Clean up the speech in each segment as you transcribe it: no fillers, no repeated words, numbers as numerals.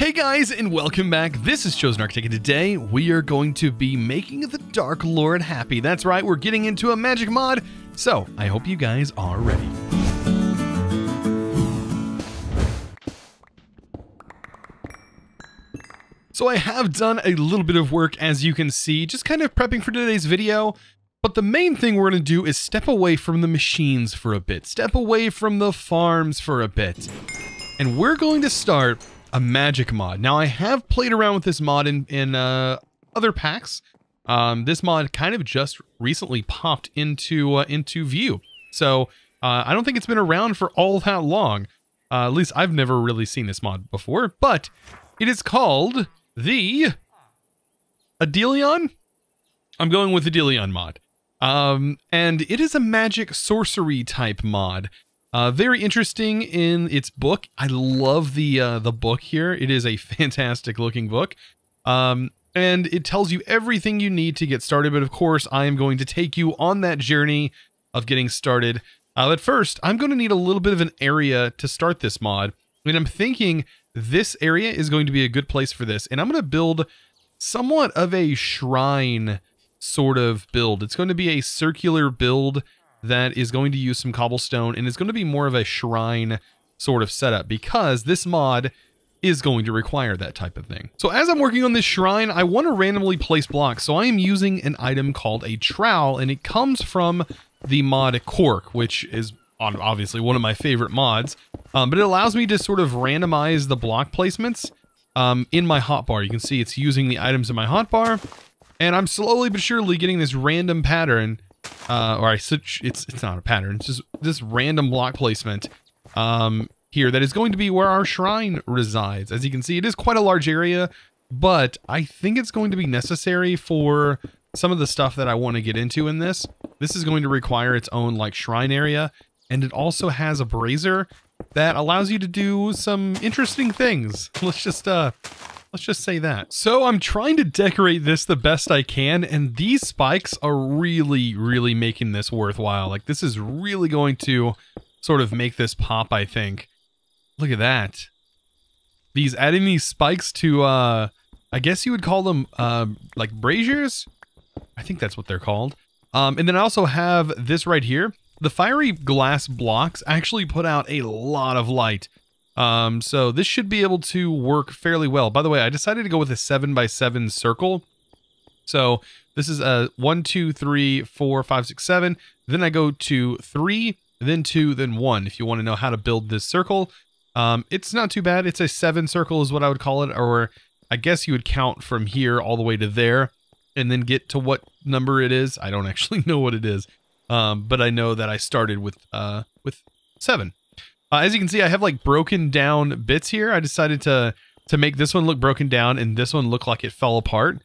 Hey guys, and welcome back. This is Chosen Architect, and today we are going to be making the Dark Lord happy. That's right, we're getting into a magic mod, so I hope you guys are ready. So I have done a little bit of work, as you can see, just kind of prepping for today's video. But the main thing we're going to do is step away from the machines for a bit, step away from the farms for a bit. And we're going to start a magic mod. Now, I have played around with this mod in other packs. This mod kind of just recently popped into view. So I don't think it's been around for all that long. At least I've never really seen this mod before. But it is called the Adelion. I'm going with the Adelion mod. And it is a magic sorcery type mod. Very interesting in its book. I love the book here. It is a fantastic looking book. And it tells you everything you need to get started. But of course, I am going to take you on that journey of getting started. But first, I'm going to need a little bit of an area to start this mod. And I'm thinking this area is going to be a good place for this. And I'm going to build somewhat of a shrine sort of build. It's going to be a circular build that is going to use some cobblestone, and it's going to be more of a shrine sort of setup because this mod is going to require that type of thing. So as I'm working on this shrine, I want to randomly place blocks. So I am using an item called a trowel, and it comes from the mod Cork, which is obviously one of my favorite mods. But it allows me to sort of randomize the block placements in my hotbar. You can see it's using the items in my hotbar, and I'm slowly but surely getting this random pattern. It's not a pattern, it's just this random block placement here that is going to be where our shrine resides. As you can see, it is quite a large area, but I think it's going to be necessary for some of the stuff that I want to get into in this. This is going to require its own like shrine area, and it also has a brazier that allows you to do some interesting things. Let's just say that. So I'm trying to decorate this the best I can, and these spikes are really, really making this worthwhile. Like, this is really going to sort of make this pop, I think. Look at that. Adding these spikes to, I guess you would call them, like braziers? I think that's what they're called. And then I also have this right here. The fiery glass blocks actually put out a lot of light. So this should be able to work fairly well. By the way, I decided to go with a 7x7 circle. So this is a 1, 2, 3, 4, 5, 6, 7. Then I go to 3, then 2, then 1. If you want to know how to build this circle, it's not too bad. It's a 7 circle is what I would call it. Or I guess you would count from here all the way to there and then get to what number it is. I don't actually know what it is. But I know that I started with 7. As you can see, I have like broken down bits here. I decided to make this one look broken down and this one look like it fell apart.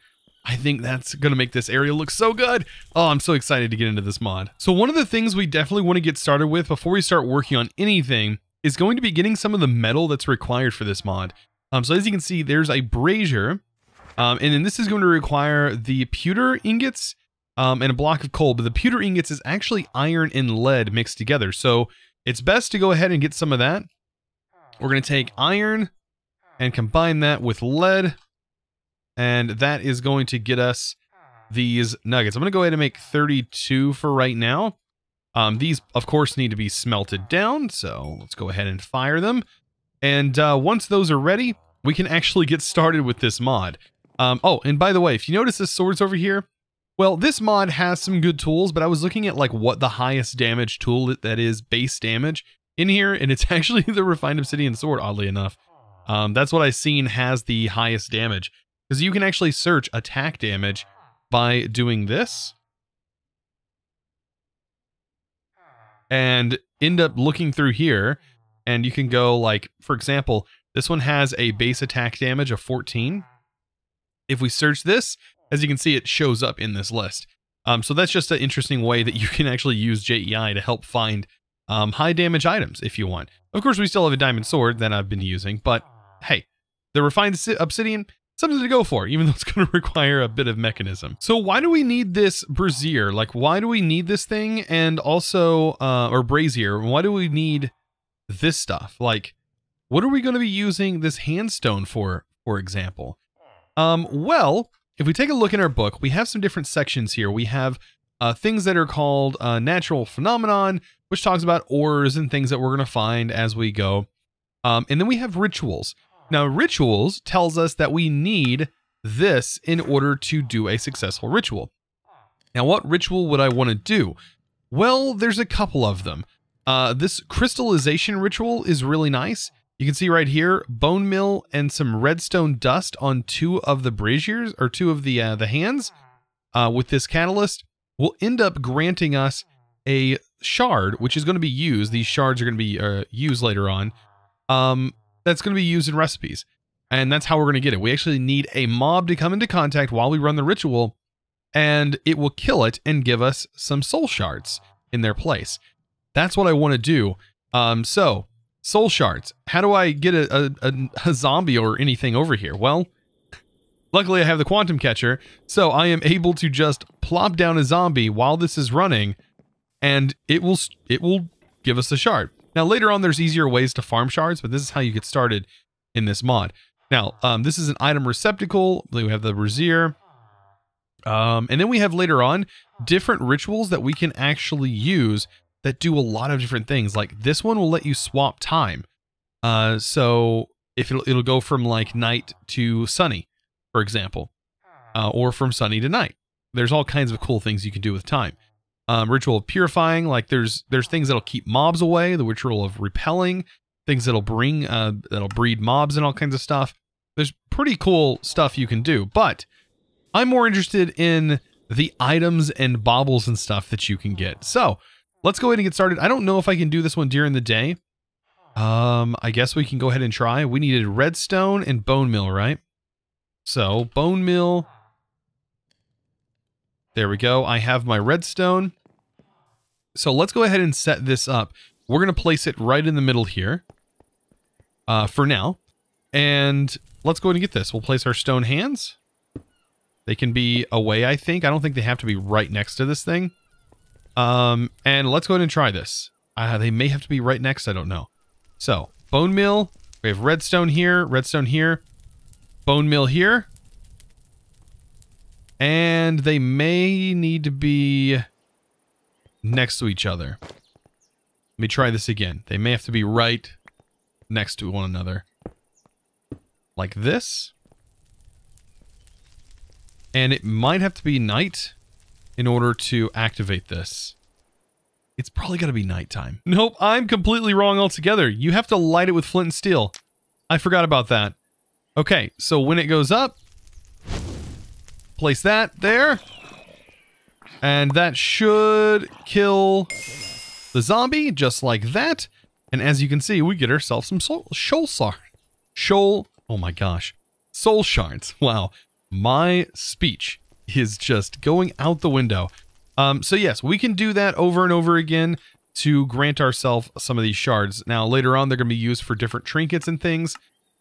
I think that's going to make this area look so good. Oh, I'm so excited to get into this mod. So one of the things we definitely want to get started with before we start working on anything is going to be getting some of the metal that's required for this mod. So as you can see, there's a brazier. And then this is going to require the pewter ingots and a block of coal. But the pewter ingots is actually iron and lead mixed together. So it's best to go ahead and get some of that. We're going to take iron and combine that with lead. And that is going to get us these nuggets. I'm going to go ahead and make 32 for right now. These, of course, need to be smelted down. So let's go ahead and fire them. And once those are ready, we can actually get started with this mod. Oh, and by the way, if you notice the swords over here, well, this mod has some good tools, but I was looking at like what the highest damage tool that is base damage in here, and it's actually the Refined Obsidian Sword, oddly enough. That's what I've seen has the highest damage, because you can actually search attack damage by doing this and end up looking through here, and you can go like, for example, this one has a base attack damage of 14. If we search this, as you can see, it shows up in this list. So that's just an interesting way that you can actually use JEI to help find high damage items if you want. Of course, we still have a diamond sword that I've been using, but hey, the Refined Obsidian, something to go for, even though it's going to require a bit of mechanism. So why do we need this brazier? Like, why do we need this thing? And also, or brazier, why do we need this stuff? Like, what are we going to be using this handstone for for example? Well, if we take a look in our book, we have some different sections here. We have things that are called natural phenomenon, which talks about ores and things that we're going to find as we go. And then we have rituals. Now, rituals tells us that we need this in order to do a successful ritual. Now, what ritual would I want to do? Well, there's a couple of them. This crystallization ritual is really nice. You can see right here, bone meal and some redstone dust on 2 of the braziers, or 2 of the hands with this catalyst will end up granting us a shard, which is going to be used. These shards are going to be used later on. That's going to be used in recipes. And that's how we're going to get it. We actually need a mob to come into contact while we run the ritual, and it will kill it and give us some soul shards in their place. That's what I want to do. So, soul shards. How do I get a zombie or anything over here? Well, luckily I have the quantum catcher, so I am able to just plop down a zombie while this is running, and it will give us a shard. Now, later on, there's easier ways to farm shards, but this is how you get started in this mod. Now, this is an item receptacle. We have the brazier. And then we have later on different rituals that we can actually use that do a lot of different things. Like this one will let you swap time. So if it'll go from like night to sunny, for example, or from sunny to night. There's all kinds of cool things you can do with time. Ritual of purifying, like there's things that'll keep mobs away. The ritual of repelling, things that'll breed mobs and all kinds of stuff. There's pretty cool stuff you can do, but I'm more interested in the items and baubles and stuff that you can get. So let's go ahead and get started. I don't know if I can do this one during the day. I guess we can go ahead and try. We needed redstone and bone meal, right? So bone meal. There we go. I have my redstone. So let's go ahead and set this up. We're going to place it right in the middle here for now. And let's go ahead and get this. We'll place our stone hands. They can be away, I think. I don't think they have to be right next to this thing. And let's go ahead and try this. They may have to be right next. I don't know. So bone meal. We have redstone here, bone meal here. And they may need to be next to each other. Let me try this again. They may have to be right next to one another. Like this. And it might have to be night in order to activate this. It's probably got to be nighttime. Nope, I'm completely wrong altogether. You have to light it with flint and steel. I forgot about that. Okay, so when it goes up, place that there. And that should kill the zombie, just like that. And as you can see, we get ourselves some soul shards. Wow. My speech is just going out the window. So yes, we can do that over and over again to grant ourselves some of these shards. Now, later on, they're going to be used for different trinkets and things.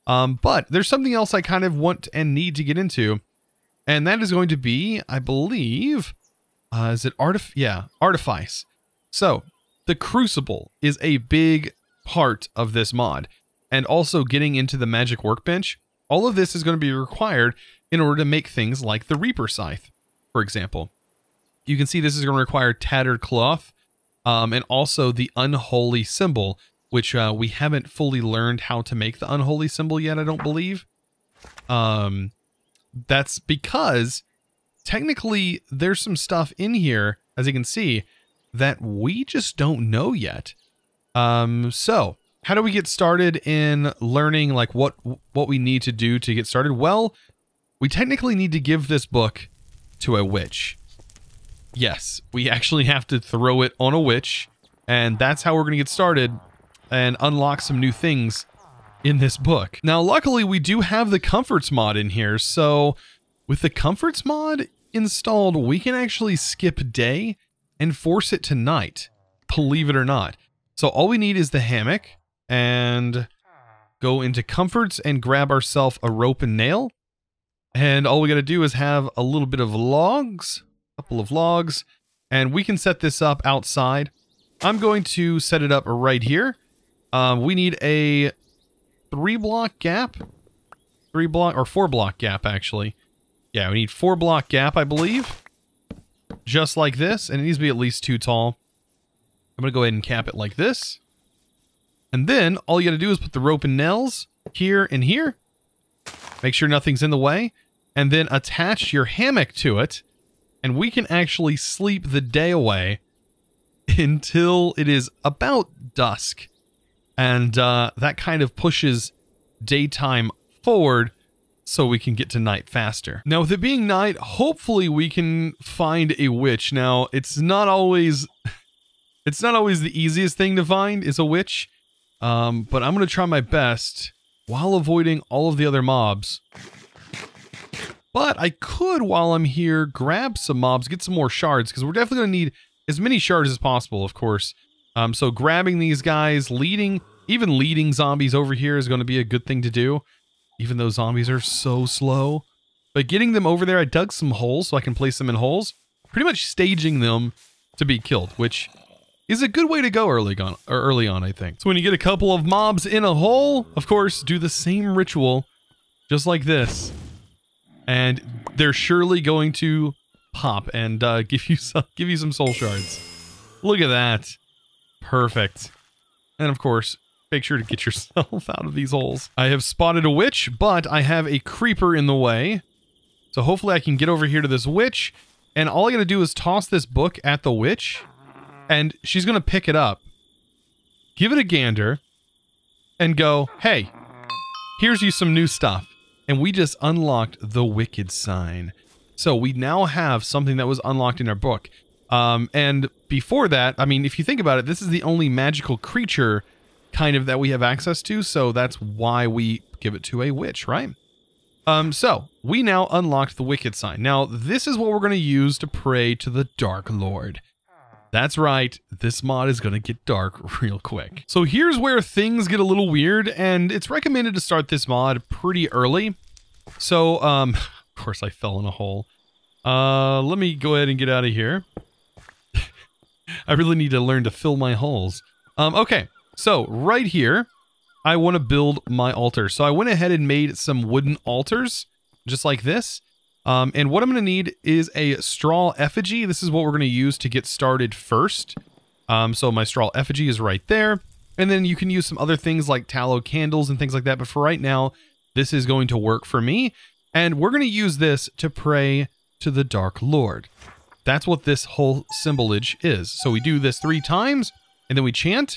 But there's something else I kind of want and need to get into. And that is going to be, I believe, is it Artifice. So, the Crucible is a big part of this mod. And also getting into the Magic Workbench. All of this is going to be required in order to make things like the Reaper Scythe, for example. You can see this is going to require Tattered Cloth, and also the Unholy Symbol, which we haven't fully learned how to make the Unholy Symbol yet, I don't believe. That's because technically there's some stuff in here, as you can see, that we just don't know yet. So how do we get started in learning like what we need to do to get started? Well, we technically need to give this book to a witch. Yes, we actually have to throw it on a witch, and that's how we're going to get started and unlock some new things in this book. Now, luckily, we do have the Comforts mod in here, so with the Comforts mod installed, we can actually skip day and force it to night, believe it or not. So all we need is the hammock, and go into Comforts and grab ourselves a rope and nail. And all we got to do is have a little bit of logs, a couple of logs, and we can set this up outside. I'm going to set it up right here. We need a 3-block gap. 3 block or 4 block gap, actually. Yeah, we need 4 block gap, I believe. Just like this, and it needs to be at least 2 tall. I'm going to go ahead and cap it like this. And then all you got to do is put the rope and nails here and here. Make sure nothing's in the way. And then attach your hammock to it. And we can actually sleep the day away until it is about dusk. And that kind of pushes daytime forward so we can get to night faster. Now, with it being night, hopefully we can find a witch. Now, it's not always the easiest thing to find is a witch. But I'm going to try my best while avoiding all of the other mobs. But I could, while I'm here, grab some mobs, get some more shards, because we're definitely going to need as many shards as possible, of course. So grabbing these guys, even leading zombies over here is going to be a good thing to do, even though zombies are so slow. But getting them over there, I dug some holes so I can place them in holes, pretty much staging them to be killed, which is a good way to go early on, I think. So when you get a couple of mobs in a hole, of course, do the same ritual, just like this. And they're surely going to pop and give you some soul shards. Look at that. Perfect. And of course, make sure to get yourself out of these holes. I have spotted a witch, but I have a creeper in the way. So hopefully I can get over here to this witch. And all I gotta do is toss this book at the witch. And she's gonna pick it up. Give it a gander. And go, hey, here's you some new stuff. And we just unlocked the Wicked Sign. So we now have something that was unlocked in our book. And before that, I mean, if you think about it, this is the only magical creature kind of that we have access to. So that's why we give it to a witch, right? So we now unlocked the Wicked Sign. Now, this is what we're going to use to pray to the Dark Lord. That's right, this mod is going to get dark real quick. So here's where things get a little weird, and it's recommended to start this mod pretty early. So, of course I fell in a hole. Let me go ahead and get out of here. I really need to learn to fill my holes. Okay, so right here, I want to build my altar. So I went ahead and made some wooden altars, just like this. And what I'm going to need is a straw effigy. This is what we're going to use to get started first. So my straw effigy is right there. And then you can use some other things like tallow candles and things like that. But for right now, this is going to work for me. And we're going to use this to pray to the Dark Lord. That's what this whole symbolage is. So we do this 3 times, and then we chant.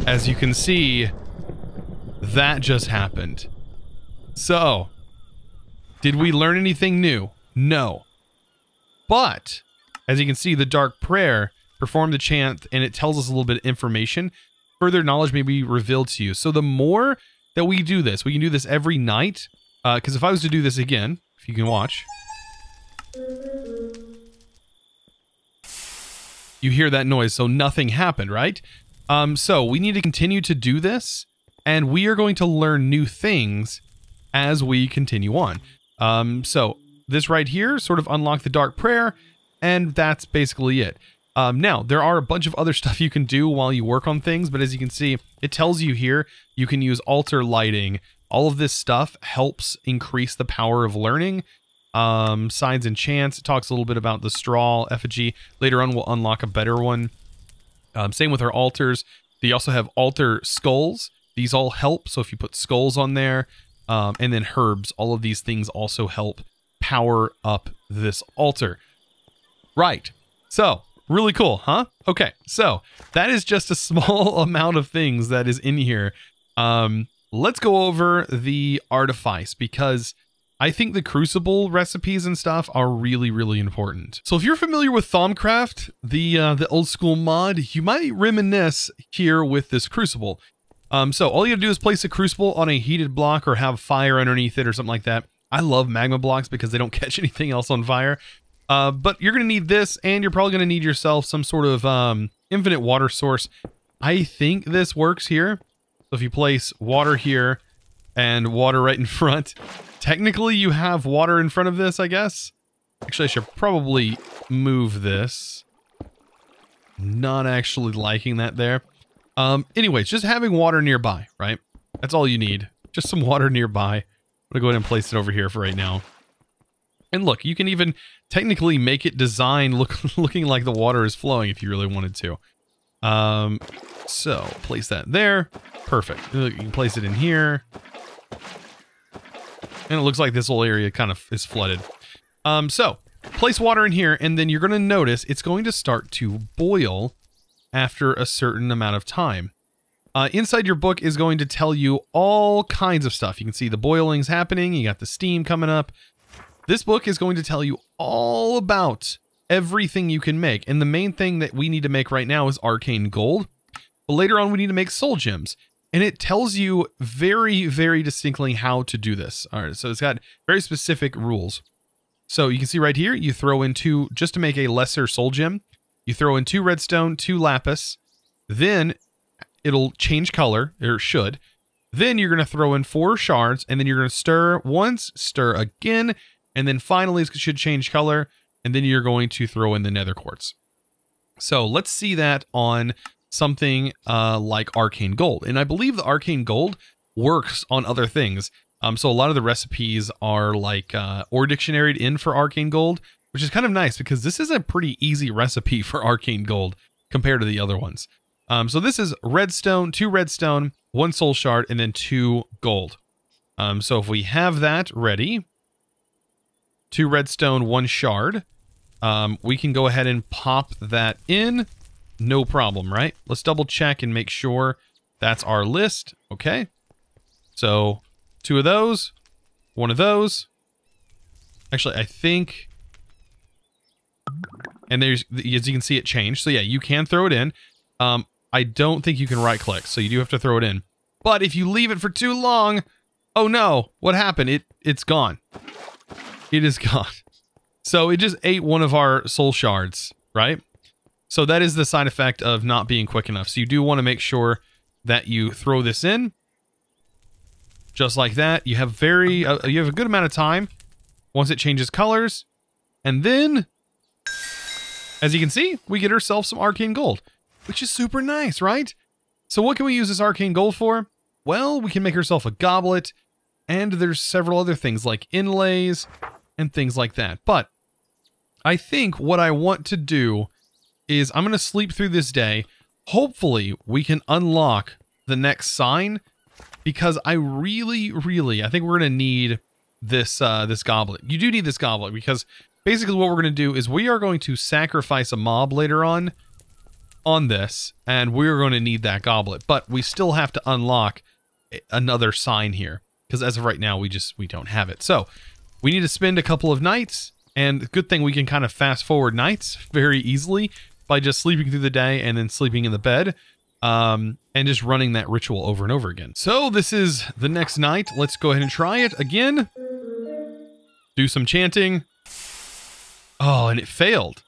As you can see, that just happened. So, did we learn anything new? No. But, as you can see, the Dark Prayer performed the chant, and it tells us a little bit of information. Further knowledge may be revealed to you. So the more that we do this, we can do this every night. Because if I was to do this again, if you can watch, you hear that noise, so nothing happened, right? So we need to continue to do this, and we are going to learn new things as we continue on. So this right here sort of unlocked the Dark Prayer, and that's basically it. Now, there are a bunch of other stuff you can do while you work on things, but as you can see, it tells you here, you can use altar lighting. All of this stuff helps increase the power of learning. Signs and chants. It talks a little bit about the straw effigy. Later on, we'll unlock a better one. Same with our altars. They also have altar skulls. These all help. So if you put skulls on there, and then herbs, all of these things also help power up this altar. Right. So, really cool, huh? Okay, so that is just a small amount of things that is in here. Let's go over the artifice, because I think the Crucible recipes and stuff are really, really important. So if you're familiar with Thaumcraft, the old school mod, you might reminisce here with this Crucible. So all you have to do is place a Crucible on a heated block or have fire underneath it or something like that. I love magma blocks because they don't catch anything else on fire. But you're going to need this, and you're probably going to need yourself some sort of infinite water source. I think this works here. So if you place water here and water right in front, technically you have water in front of this, I guess. Actually, I should probably move this. Not actually liking that there. Anyways, just having water nearby, right? That's all you need. Just some water nearby. I'm gonna go ahead and place it over here for right now. And look, you can even technically make it design looking like the water is flowing if you really wanted to. So place that there. Perfect. You can place it in here. And it looks like this whole area kind of is flooded. So place water in here, and then you're going to notice it's going to start to boil after a certain amount of time. Inside your book is going to tell you all kinds of stuff. You can see the boiling's happening. You got the steam coming up. This book is going to tell you all about everything you can make. And the main thing that we need to make right now is arcane gold. But later on, we need to make soul gems. And it tells you very, very distinctly how to do this. All right, so it's got very specific rules. So you can see right here, you throw in 2, just to make a lesser soul gem, you throw in 2 redstone, 2 lapis, then it'll change color, or it should. Then you're going to throw in 4 shards, and then you're going to stir once, stir again, and then finally it should change color, and then you're going to throw in the nether quartz. So let's see that on something like arcane gold. And I believe the arcane gold works on other things. So a lot of the recipes are like ore dictionaried in for arcane gold, which is kind of nice because this is a pretty easy recipe for arcane gold compared to the other ones. So this is redstone, 2 redstone, 1 soul shard, and then 2 gold. So if we have that ready, 2 redstone, 1 shard, we can go ahead and pop that in. No problem, right? Let's double check and make sure that's our list. Okay. So 2 of those, 1 of those. Actually, I think, and there's, as you can see, it changed. So yeah, you can throw it in. I don't think you can right click, so you do have to throw it in. But if you leave it for too long, oh no, what happened? It's gone. It is gone. So it just ate one of our soul shards, right? So that is the side effect of not being quick enough. So you do want to make sure that you throw this in. Just like that. You have you have a good amount of time once it changes colors. And then, as you can see, we get ourselves some arcane gold, which is super nice, right? So what can we use this arcane gold for? Well, we can make ourselves a goblet, and there's several other things like inlays and things like that. But I think what I want to do is I'm going to sleep through this day. Hopefully we can unlock the next sign, because I really, I think we're going to need this this goblet. You do need this goblet because basically what we're going to do is we are going to sacrifice a mob later on this, and we're going to need that goblet. But we still have to unlock another sign here, because as of right now we don't have it. So we need to spend a couple of nights, and the good thing we can kind of fast forward nights very easily by just sleeping through the day and then sleeping in the bed, and just running that ritual over and over again. So this is the next night. Let's go ahead and try it again. Do some chanting. Oh, and it failed.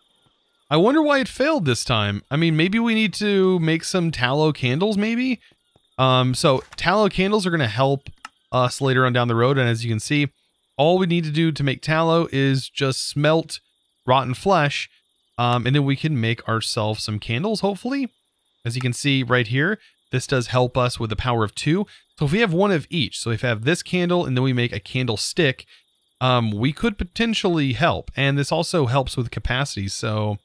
I wonder why it failed this time. I mean, maybe we need to make some tallow candles, maybe? So tallow candles are going to help us later on down the road, and as you can see, all we need to do to make tallow is just smelt rotten flesh, and then we can make ourselves some candles, hopefully. As you can see right here, this does help us with the power of 2. So if we have 1 of each, so if we have this candle and then we make a candlestick, we could potentially help. And this also helps with capacity, so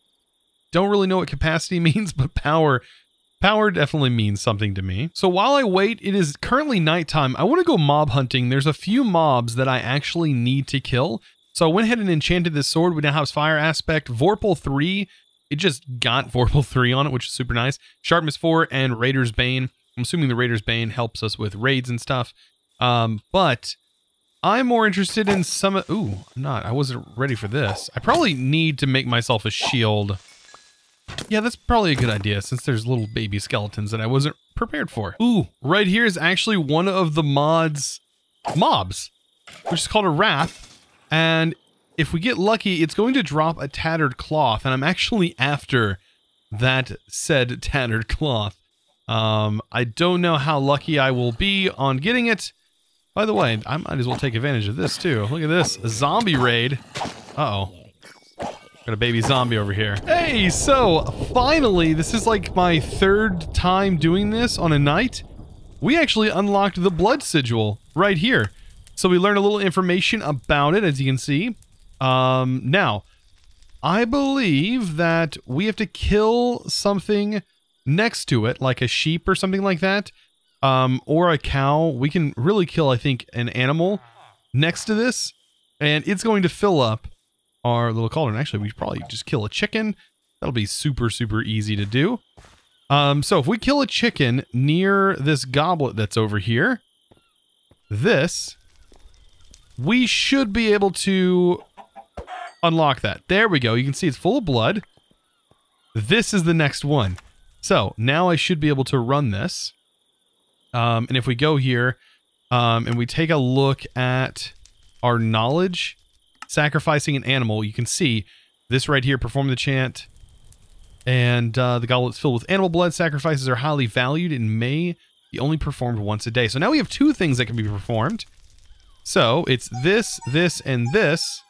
don't really know what capacity means, but power definitely means something to me. So while I wait, it is currently nighttime. I want to go mob hunting. There's a few mobs that I actually need to kill. So I went ahead and enchanted this sword. We now have Fire Aspect, Vorpal 3. It just got Vorpal 3 on it, which is super nice. Sharpness 4 and Raider's Bane. I'm assuming the Raider's Bane helps us with raids and stuff. But I'm more interested in some... Ooh, I'm not. I wasn't ready for this. I probably need to make myself a shield. Yeah, that's probably a good idea, since there's little baby skeletons that I wasn't prepared for. Ooh, right here is actually one of the mobs, which is called a Wrath. And if we get lucky, it's going to drop a tattered cloth, and I'm actually after that said tattered cloth. I don't know how lucky I will be on getting it. By the way, I might as well take advantage of this too. Look at this, a zombie raid. Uh-oh. Got a baby zombie over here. Hey, so finally, this is like my third time doing this on a night. We actually unlocked the blood sigil right here. So we learned a little information about it, as you can see. Now, I believe that we have to kill something next to it, like a sheep or something like that, or a cow. We can really kill, I think, an animal next to this, and it's going to fill up our little cauldron. Actually, we should probably just kill a chicken. That'll be super, super easy to do. So if we kill a chicken near this goblet that's over here, we should be able to unlock that. There we go. You can see it's full of blood. This is the next one. So now I should be able to run this. And if we go here, and we take a look at our knowledge, sacrificing an animal, you can see this right here, perform the chant, and the goblet's filled with animal blood. Sacrifices are highly valued and may be only performed once a day. So now we have two things that can be performed. So it's this, this, and this.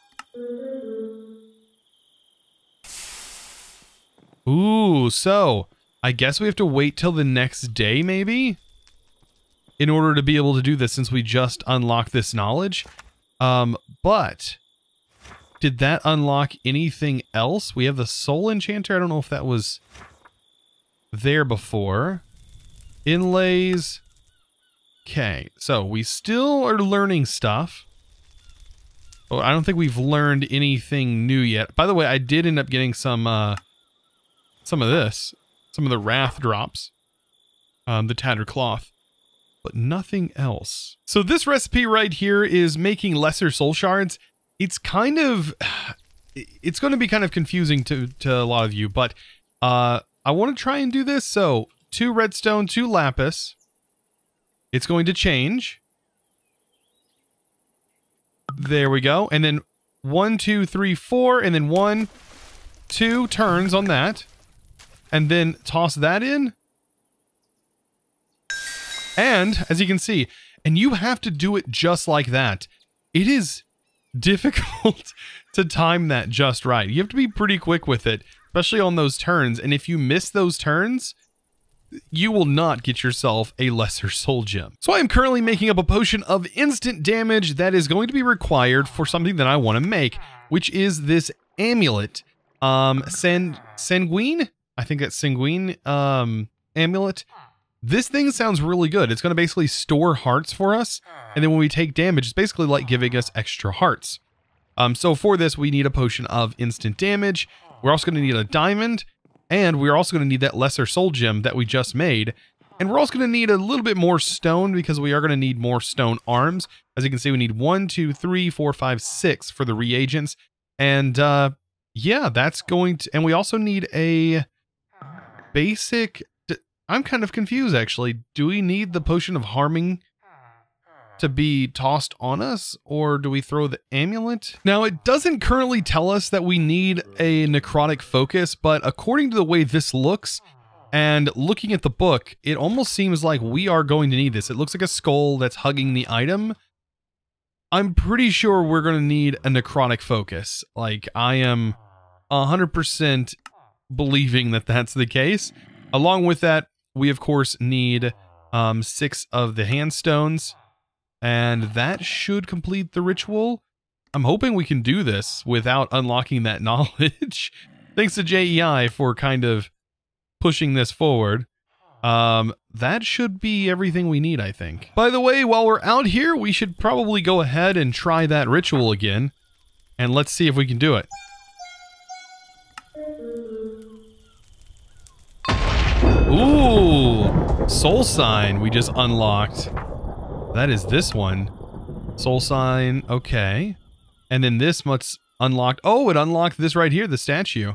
Ooh, so I guess we have to wait till the next day, maybe, in order to be able to do this, since we just unlocked this knowledge. But did that unlock anything else? We have the soul enchanter. I don't know if that was there before. Inlays. Okay, so we still are learning stuff. Oh, I don't think we've learned anything new yet. By the way, I did end up getting some of this. Some of the wrath drops. The tattered cloth. But nothing else. So this recipe right here is making lesser soul shards. It's kind of, it's going to be kind of confusing to a lot of you, but I want to try and do this. So 2 redstone, 2 lapis. It's going to change. There we go. And then 1, 2, 3, 4, and then 1, 2 turns on that. And then toss that in. And as you can see, and you have to do it just like that. It is difficult to time that just right. You have to be pretty quick with it, especially on those turns. And if you miss those turns, you will not get yourself a lesser soul gem. So I am currently making up a potion of instant damage that is going to be required for something that I want to make, which is this amulet. Sanguine? I think that's sanguine amulet. This thing sounds really good. It's going to basically store hearts for us, and then when we take damage, it's basically like giving us extra hearts. So for this, we need a potion of instant damage. We're also going to need a diamond, and we're also going to need that lesser soul gem that we just made. And we're also going to need a little bit more stone, because we are going to need more stone arms. As you can see, we need 1, 2, 3, 4, 5, 6 for the reagents. And yeah, that's going to... And we also need a basic... I'm kind of confused, actually. Do we need the potion of harming to be tossed on us, or do we throw the amulet? Now, it doesn't currently tell us that we need a necrotic focus, but according to the way this looks, and looking at the book, it almost seems like we are going to need this. It looks like a skull that's hugging the item. I'm pretty sure we're going to need a necrotic focus. Like, I am 100% believing that that's the case. Along with that, we, of course, need 6 of the hand stones, and that should complete the ritual. I'm hoping we can do this without unlocking that knowledge. Thanks to JEI for kind of pushing this forward. That should be everything we need, I think. By the way, while we're out here, we should probably go ahead and try that ritual again, and let's see if we can do it. Ooh, soul sign we just unlocked. That is this one. Soul sign, okay. And then this must unlocked. Oh, it unlocked this right here, the statue.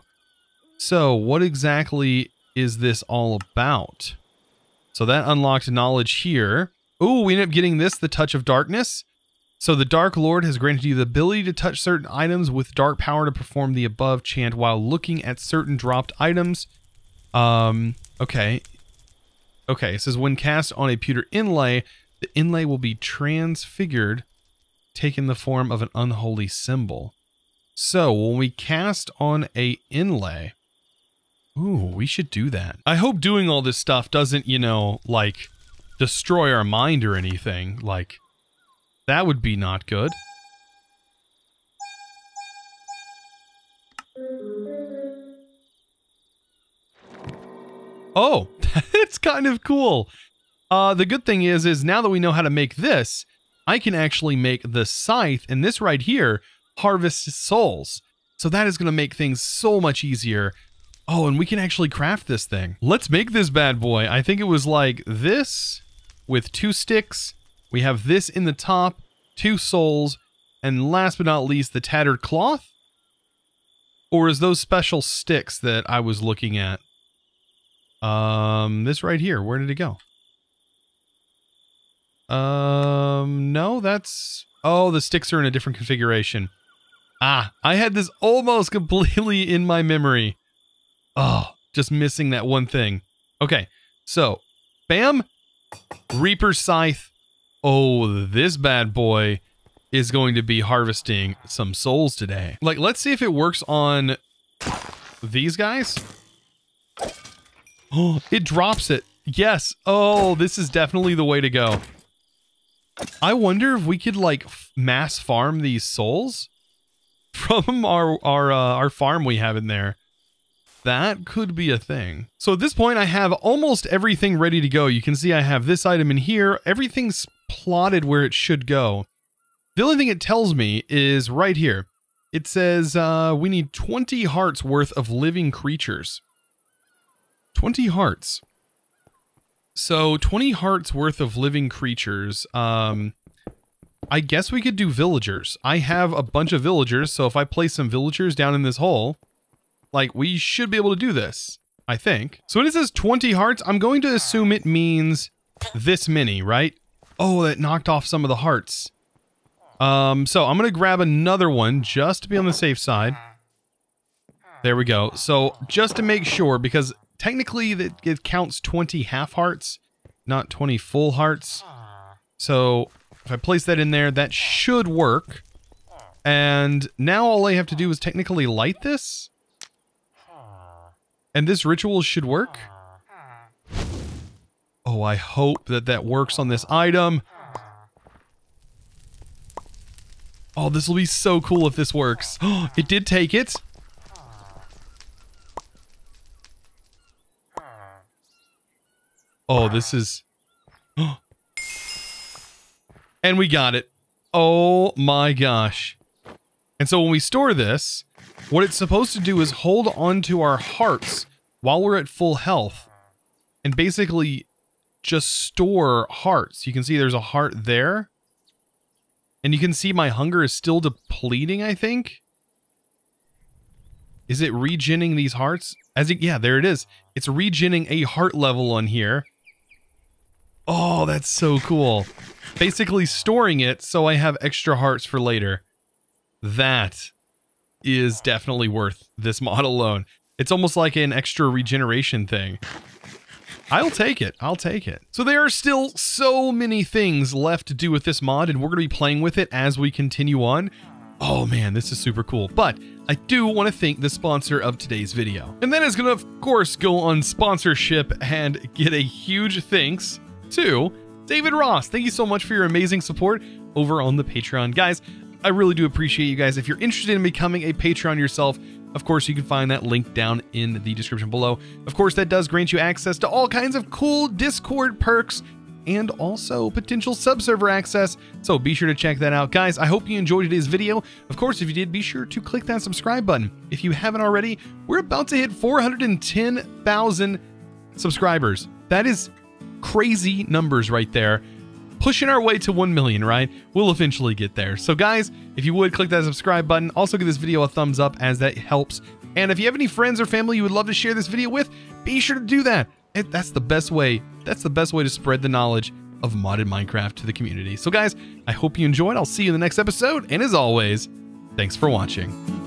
So what exactly is this all about? So that unlocked knowledge here. Ooh, we ended up getting this, the Touch of Darkness. So the Dark Lord has granted you the ability to touch certain items with dark power to perform the above chant while looking at certain dropped items. Okay. Okay, it says when cast on a pewter inlay, the inlay will be transfigured, taking the form of an unholy symbol. So when we cast on a inlay, ooh, we should do that. I hope doing all this stuff doesn't, you know, like, destroy our mind or anything. Like, that would be not good. Oh, it's kind of cool. The good thing is now that we know how to make this, I can actually make the scythe, and this right here harvests souls. So that is going to make things so much easier. Oh, and we can actually craft this thing. Let's make this bad boy. I think it was like this with 2 sticks. We have this in the top, 2 souls, and last but not least, the tattered cloth. Or is those special sticks that I was looking at? This right here, where did it go? No, that's... Oh, the sticks are in a different configuration. Ah, I had this almost completely in my memory. Oh, just missing that one thing. Okay, so, bam, Reaper Scythe. Oh, this bad boy is going to be harvesting some souls today. Like, let's see if it works on these guys. Oh, it drops it. Yes. Oh, this is definitely the way to go. I wonder if we could, like, mass farm these souls from our farm we have in there. That could be a thing. So at this point, I have almost everything ready to go. You can see I have this item in here. Everything's plotted where it should go. The only thing it tells me is right here. It says we need 20 hearts worth of living creatures. 20 hearts. So 20 hearts worth of living creatures. I guess we could do villagers. I have a bunch of villagers, so if I place some villagers down in this hole, like, we should be able to do this, I think. So when it says 20 hearts, I'm going to assume it means this many, right? Oh, that knocked off some of the hearts. So I'm going to grab another one just to be on the safe side. There we go. So just to make sure, because technically it counts 20 half hearts, not 20 full hearts. So if I place that in there, that should work. And now all I have to do is technically light this. And this ritual should work. Oh, I hope that that works on this item. Oh, this will be so cool if this works. Oh, it did take it. Oh, this is... And we got it. Oh my gosh. And so when we store this, what it's supposed to do is hold on to our hearts while we're at full health and basically just store hearts. You can see there's a heart there. And you can see my hunger is still depleting, I think. Is it regenning these hearts? Yeah, there it is. It's regenning a heart level on here. Oh, that's so cool. Basically storing it so I have extra hearts for later. That is definitely worth this mod alone. It's almost like an extra regeneration thing. I'll take it. I'll take it. So there are still so many things left to do with this mod, and we're going to be playing with it as we continue on. Oh man, this is super cool. But I do want to thank the sponsor of today's video. And that is going to, of course, go on sponsorship and get a huge thanks to David Ross. Thank you so much for your amazing support over on the Patreon. Guys, I really do appreciate you guys. If you're interested in becoming a Patreon yourself, of course, you can find that link down in the description below. Of course, that does grant you access to all kinds of cool Discord perks and also potential subserver access. So be sure to check that out. Guys, I hope you enjoyed today's video. Of course, if you did, be sure to click that subscribe button. If you haven't already, we're about to hit 410,000 subscribers. That is crazy numbers right there. Pushing our way to 1 million, right? We'll eventually get there. So guys, if you would, click that subscribe button. Also give this video a thumbs up as that helps. And if you have any friends or family you would love to share this video with, be sure to do that. That's the best way. That's the best way to spread the knowledge of modded Minecraft to the community. So guys, I hope you enjoyed. I'll see you in the next episode. And as always, thanks for watching.